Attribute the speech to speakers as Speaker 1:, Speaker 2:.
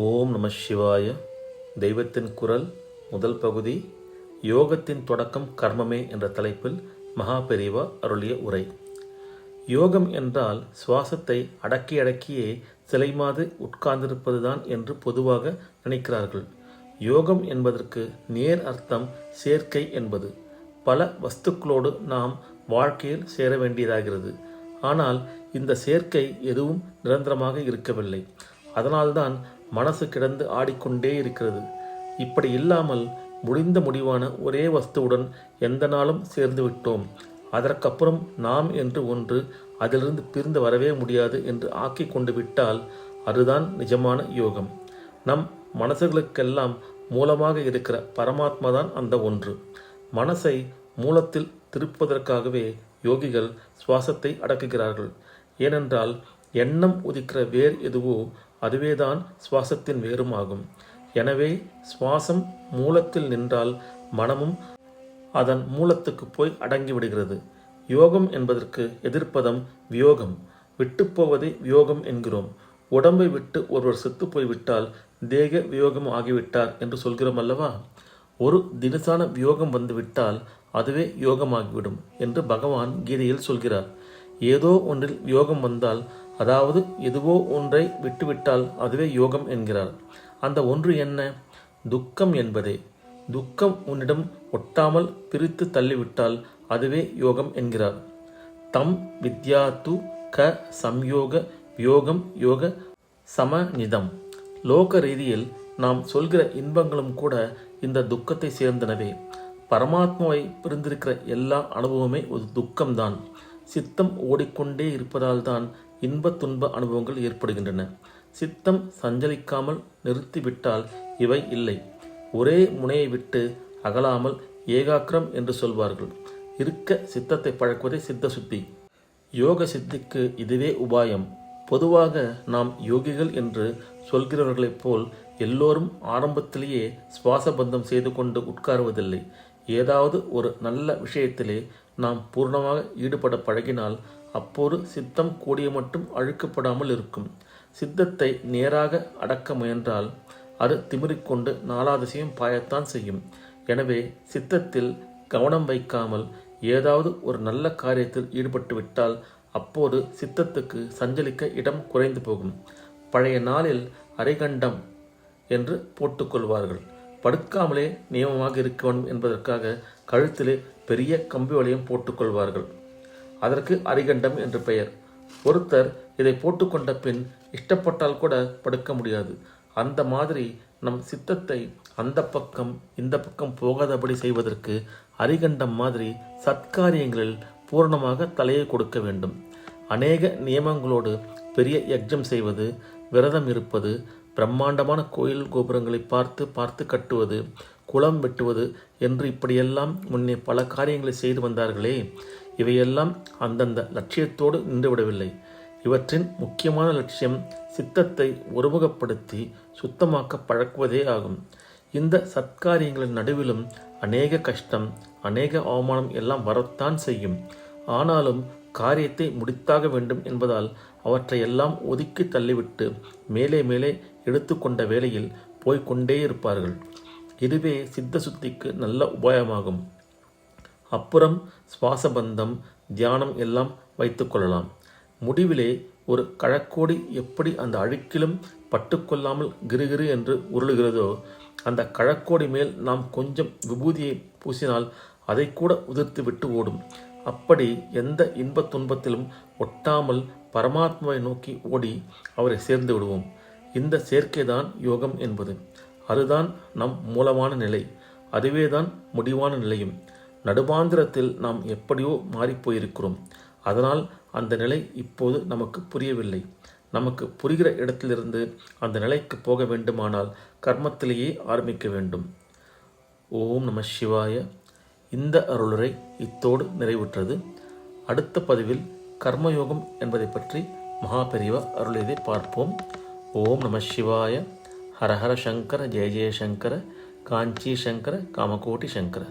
Speaker 1: ஓம் நம சிவாய. தெய்வத்தின் குரல் முதல் பகுதி, யோகத்தின் தொடக்கம் கர்மமே என்ற தலைப்பில் மகா பெரிவா அருளிய உரை. யோகம் என்றால் சுவாசத்தை அடக்கி அடக்கியே சிலைமாது உட்கார்ந்திருப்பதுதான் என்று பொதுவாக நினைக்கிறார்கள். யோகம் என்பதற்கு நேர் அர்த்தம் சேர்க்கை என்பது. பல வஸ்துக்களோடு நாம் வாழ்க்கையில் சேர வேண்டியதாகிறது. ஆனால் இந்த சேர்க்கை எதுவும் நிரந்தரமாக இருக்கவில்லை. அதனால்தான் மனசு கிடந்து ஆடிக்கொண்டே இருக்கிறது. இப்படி இல்லாமல் முடிந்த முடிவான ஒரே வஸ்துவுடன் எந்த நாளும் சேர்ந்து விட்டோம், அதற்கப்புறம் நாம் என்று ஒன்று அதிலிருந்து பிரிந்து வரவே முடியாது என்று ஆக்கி கொண்டு விட்டால் அதுதான் நிஜமான யோகம். நம் மனசுகளுக்கெல்லாம் மூலமாக இருக்கிற பரமாத்மா தான் அந்த ஒன்று. மனசை மூலத்தில் திருப்புவதற்காகவே யோகிகள் சுவாசத்தை அடக்குகிறார்கள். ஏனென்றால் எண்ணம் உதிக்கிற வேர் எதுவோ அதுவேதான் சுவாசத்தின் வேரும் ஆகும். எனவே சுவாசம் மூலத்தில் நின்றால் மனமும் அதன் மூலத்துக்கு போய் அடங்கி விடுகிறது. யோகம் என்பதற்கு எதிர்ப்பதம் வியோகம். விட்டுப்போவதை வியோகம் என்கிறோம். உடம்பை விட்டு ஒருவர் செத்து போய்விட்டால் தேக வியோகம் ஆகிவிட்டார் என்று சொல்கிறோம் அல்லவா? ஒரு தினசான வியோகம் வந்துவிட்டால் அதுவே யோகமாகிவிடும் என்று பகவான் கீதையில் சொல்கிறார். ஏதோ ஒன்றில் யோகம் வந்தால், அதாவது எதுவோ ஒன்றை விட்டுவிட்டால் அதுவே யோகம் என்கிறார். அந்த ஒன்று என்ன? துக்கம் என்பதே. துக்கம் உன்னிடம் ஒட்டாமல் பிரித்து தள்ளிவிட்டால் அதுவே யோகம் என்கிறார். தம் வித்யாத்து க சம்யோக வியோகம் யோக சமநிதம். லோக ரீதியில் நாம் சொல்கிற இன்பங்களும் கூட இந்த துக்கத்தை சேர்ந்தனவே. பரமாத்மாவை பிரிந்திருக்கிற எல்லா அனுபவமே ஒரு துக்கம்தான். சித்தம் ஓடிக்கொண்டே இருப்பதால் தான் இன்ப துன்ப அனுபவங்கள் ஏற்படுகின்றன. சித்தம் சஞ்சலிக்காமல் நிறுத்திவிட்டால் இவை இல்லை. ஒரே முனையை விட்டு அகலாமல் ஏகாக்கிரம் என்று சொல்வார்கள். இருக்க சித்தத்தை பழக்குவதே சித்த சுத்தி. யோக சித்திக்கு இதுவே உபாயம். பொதுவாக நாம் யோகிகள் என்று சொல்கிறவர்களைப் போல் எல்லோரும் ஆரம்பத்திலேயே சுவாசபந்தம் செய்து கொண்டு உட்காருவதில்லை. ஏதாவது ஒரு நல்ல விஷயத்திலே நாம் பூர்ணமாக ஈடுபட பழகினால் அப்போது சித்தம் கூடிய மட்டும் அழுக்கப்படாமல் இருக்கும். சித்தத்தை நேராக அடக்க முயன்றால் அது திமிரிக்கொண்டு நாலாதிசையும் பாயத்தான் செய்யும். எனவே சித்தத்தில் கவனம் வைக்காமல் ஏதாவது ஒரு நல்ல காரியத்தில் ஈடுபட்டு விட்டால் அப்போது சித்தத்துக்கு சஞ்சலிக்க இடம் குறைந்து போகும். பழைய நாளில் அரைகண்டம் என்று போட்டுக்கொள்வார்கள். படுக்காமலே நியமமாக இருக்க வேண்டும் என்பதற்காக கழுத்திலே பெரிய கம்பி வளையம் போட்டுக்கொள்வார்கள். அதற்கு அரிகண்டம் என்று பெயர். ஒருத்தர் இதை போட்டுக்கொண்ட பின் இஷ்டப்பட்டால் கூட படுக்க முடியாது. அந்த மாதிரி நம் சித்தத்தை அந்த பக்கம் இந்த பக்கம் போகாதபடி செய்வதற்கு அரிகண்டம் மாதிரி சத்காரியங்களில் பூர்ணமாக தலையை கொடுக்க வேண்டும். அநேக நியமங்களோடு பெரிய யஜ்ஞம் செய்வது, விரதம் இருப்பது, பிரம்மாண்டமான கோயில் கோபுரங்களை பார்த்து பார்த்து கட்டுவது, குளம் வெட்டுவது என்று இப்படியெல்லாம் முன்னே பல காரியங்களை செய்து வந்தார்களே, இவையெல்லாம் அந்தந்த லட்சியத்தோடு நின்றுவிடவில்லை. இவற்றின் முக்கியமான லட்சியம் சித்தத்தை ஒருமுகப்படுத்தி சுத்தமாக்க பழக்குவதே ஆகும். இந்த சத்காரியங்களின் நடுவிலும் அநேக கஷ்டம், அநேக அவமானம் எல்லாம் வரத்தான் செய்யும். ஆனாலும் காரியத்தை முடித்தாக வேண்டும் என்பதால் அவற்றை எல்லாம் ஒதுக்கி தள்ளிவிட்டு மேலே மேலே எடுத்துக்கொண்ட வேளையில் போய்கொண்டே இருப்பார்கள். இதுவே சித்த சுத்திக்கு நல்ல உபாயமாகும். அப்புறம் சுவாசபந்தம், தியானம் எல்லாம் வைத்து கொள்ளலாம். முடிவிலே ஒரு கழக்கோடி எப்படி அந்த அழுக்கிலும் பட்டுக்கொள்ளாமல் கிருகிரு என்று உருளுகிறதோ, அந்த கழக்கோடி மேல் நாம் கொஞ்சம் விபூதியை பூசினால் அதை கூட உதிர்த்து விட்டு ஓடும். அப்படி எந்த இன்பத் துன்பத்திலும் ஒட்டாமல் பரமாத்மாவை நோக்கி ஓடி அவரை சேர்ந்து விடுவோம். இந்த சேர்க்கைதான் யோகம் என்பது. அதுதான் நம் மூலமான நிலை. அதுவேதான் முடிவான நிலையும். நடுபாந்திரத்தில் நாம் எப்படியோ மாறிப்போயிருக்கிறோம். அதனால் அந்த நிலை இப்போது நமக்கு புரியவில்லை. நமக்கு புரிகிற இடத்திலிருந்து அந்த நிலைக்கு போக வேண்டுமானால் கர்மத்திலேயே ஆரம்பிக்க வேண்டும். ஓம் நம சிவாய. இந்த அருளுரை இத்தோடு நிறைவுற்றது. அடுத்த பதிவில் கர்மயோகம் என்பதை பற்றி மகா பெரிவா அருளியதை பார்ப்போம். ஓம் நம சிவாய. ஹரஹர சங்கர ஜெய ஜெயசங்கர. காஞ்சி சங்கர காமகோட்டி சங்கர.